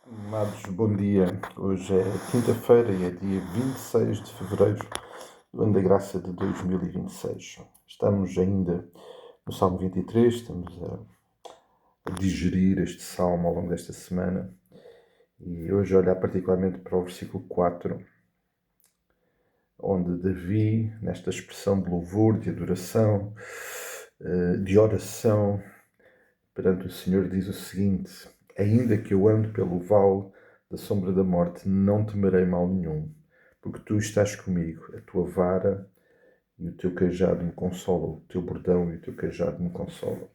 Amados, bom dia. Hoje é quinta-feira e é dia 26 de fevereiro do ano da graça de 2026. Estamos ainda no Salmo 23, estamos a digerir este salmo ao longo desta semana e hoje olhar particularmente para o versículo 4, onde Davi, nesta expressão de louvor, de adoração, de oração perante o Senhor, diz o seguinte: ainda que eu ande pelo vale da sombra da morte, não temerei mal nenhum, porque tu estás comigo, a tua vara e o teu cajado me consolam, o teu bordão e o teu cajado me consolam.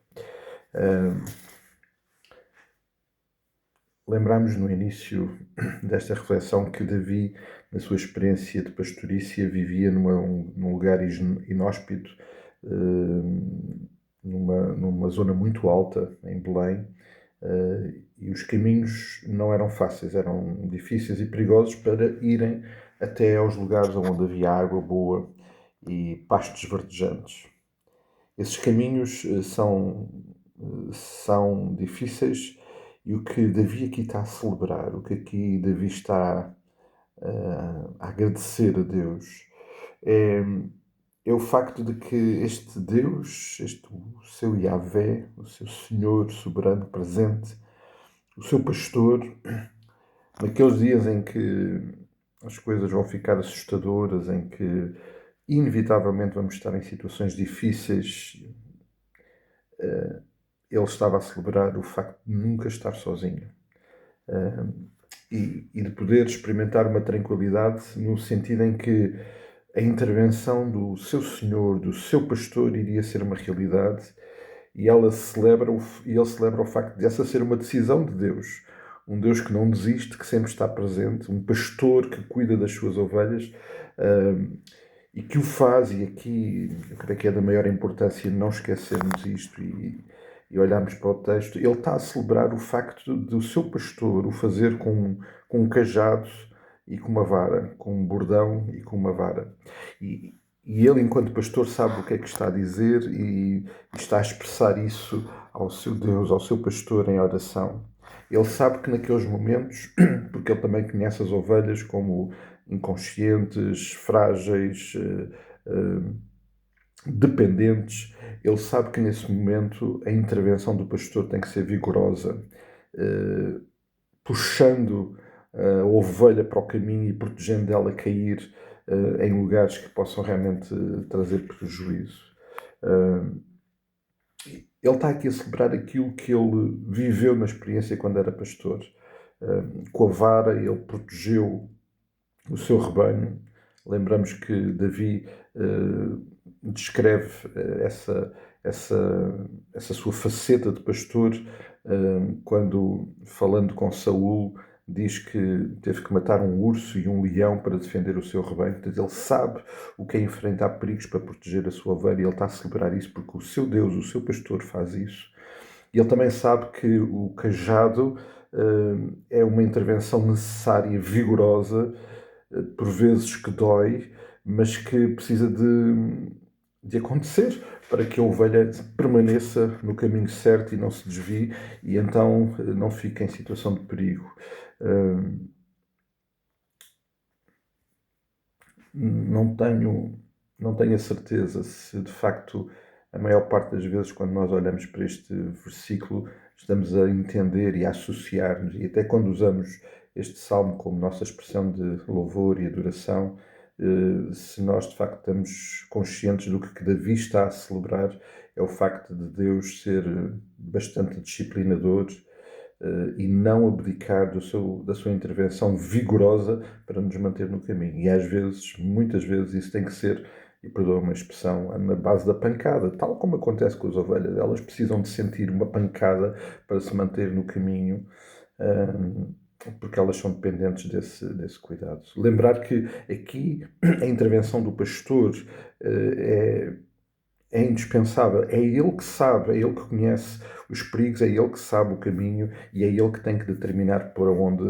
Lembramos no início desta reflexão que Davi, na sua experiência de pastorícia, vivia num lugar inóspito, numa zona muito alta, em Belém, e os caminhos não eram fáceis, eram difíceis e perigosos para irem até aos lugares onde havia água boa e pastos verdejantes. Esses caminhos são difíceis e o que Davi aqui está a celebrar, o que aqui Davi está a agradecer a Deus, é o facto de que este Deus, o seu Yahvé, o seu Senhor soberano presente, o seu pastor, naqueles dias em que as coisas vão ficar assustadoras, em que inevitavelmente vamos estar em situações difíceis, ele estava a celebrar o facto de nunca estar sozinho. E de poder experimentar uma tranquilidade no sentido em que a intervenção do seu Senhor, do seu pastor, iria ser uma realidade e ele celebra o facto de essa ser uma decisão de Deus. Um Deus que não desiste, que sempre está presente, um pastor que cuida das suas ovelhas e que o faz, e aqui eu creio que é da maior importância não esquecermos isto e olharmos para o texto. Ele está a celebrar o facto do seu pastor o fazer com um cajado e com uma vara, com um bordão e com uma vara. E ele, enquanto pastor, sabe o que é que está a dizer e está a expressar isso ao seu Deus, ao seu pastor em oração. Ele sabe que naqueles momentos, porque ele também conhece as ovelhas como inconscientes, frágeis, dependentes, ele sabe que nesse momento a intervenção do pastor tem que ser vigorosa, puxando a ovelha para o caminho e protegendo ela cair em lugares que possam realmente trazer prejuízo. Ele está aqui a celebrar aquilo que ele viveu na experiência quando era pastor. Com a vara ele protegeu o seu rebanho. Lembramos que Davi descreve essa sua faceta de pastor quando, falando com Saul, diz que teve que matar um urso e um leão para defender o seu rebanho. Portanto, ele sabe o que é enfrentar perigos para proteger a sua ovelha e ele está a celebrar isso porque o seu Deus, o seu pastor, faz isso. E ele também sabe que o cajado é uma intervenção necessária, vigorosa, por vezes que dói, mas que precisa de acontecer para que a ovelha permaneça no caminho certo e não se desvie e então não fique em situação de perigo. Não tenho a certeza se de facto a maior parte das vezes quando nós olhamos para este versículo estamos a entender e a associar-nos, e até quando usamos este salmo como nossa expressão de louvor e adoração, se nós de facto estamos conscientes do que Davi está a celebrar, é o facto de Deus ser bastante disciplinador e não abdicar da sua intervenção vigorosa para nos manter no caminho. E às vezes, muitas vezes, isso tem que ser, e perdoa uma expressão, na base da pancada, tal como acontece com as ovelhas. Elas precisam de sentir uma pancada para se manter no caminho, porque elas são dependentes desse cuidado. Lembrar que aqui a intervenção do pastor é indispensável. É ele que sabe, é ele que conhece os perigos, é ele que sabe o caminho e é ele que tem que determinar por onde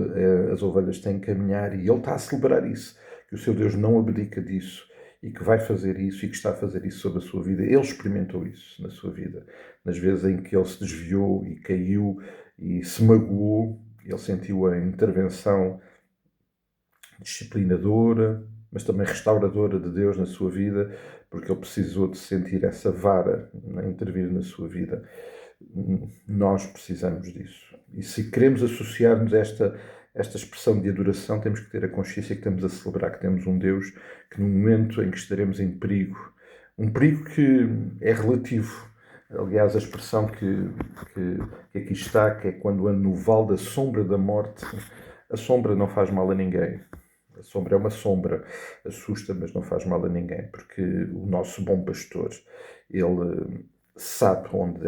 as ovelhas têm que caminhar, e ele está a celebrar isso, que o seu Deus não abdica disso e que vai fazer isso e que está a fazer isso sobre a sua vida. Ele experimentou isso na sua vida, nas vezes em que ele se desviou e caiu e se magoou. Ele sentiu a intervenção disciplinadora, mas também restauradora de Deus na sua vida, porque ele precisou de sentir essa vara a intervir na sua vida. Nós precisamos disso. E se queremos associar-nos a esta expressão de adoração, temos que ter a consciência que estamos a celebrar que temos um Deus que no momento em que estaremos em perigo, um perigo que é relativo. Aliás, a expressão que aqui está, que é quando ando no vale da sombra da morte, a sombra não faz mal a ninguém. A sombra é uma sombra, assusta, mas não faz mal a ninguém, porque o nosso bom pastor, ele sabe onde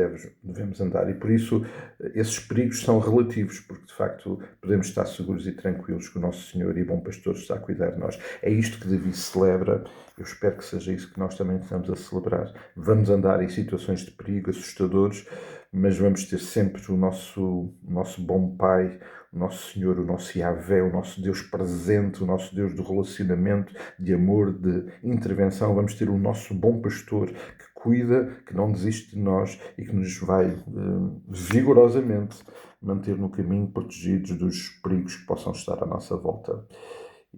devemos andar e por isso esses perigos são relativos, porque de facto podemos estar seguros e tranquilos que o nosso Senhor e bom pastor está a cuidar de nós. É isto que Davi celebra, eu espero que seja isso que nós também estamos a celebrar. Vamos andar em situações de perigo assustadores, mas vamos ter sempre o nosso bom Pai, o nosso Senhor, o nosso Yahvé, o nosso Deus presente, o nosso Deus do relacionamento, de amor, de intervenção. Vamos ter o nosso bom pastor que cuida, que não desiste de nós e que nos vai vigorosamente manter no caminho, protegidos dos perigos que possam estar à nossa volta.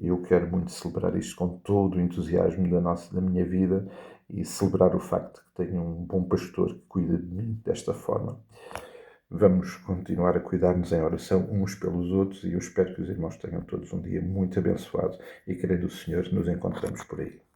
Eu quero muito celebrar isto com todo o entusiasmo da minha vida e celebrar o facto de que tenho um bom pastor que cuida de mim desta forma. Vamos continuar a cuidar-nos em oração uns pelos outros e eu espero que os irmãos tenham todos um dia muito abençoado e, querendo o Senhor, nos encontramos por aí.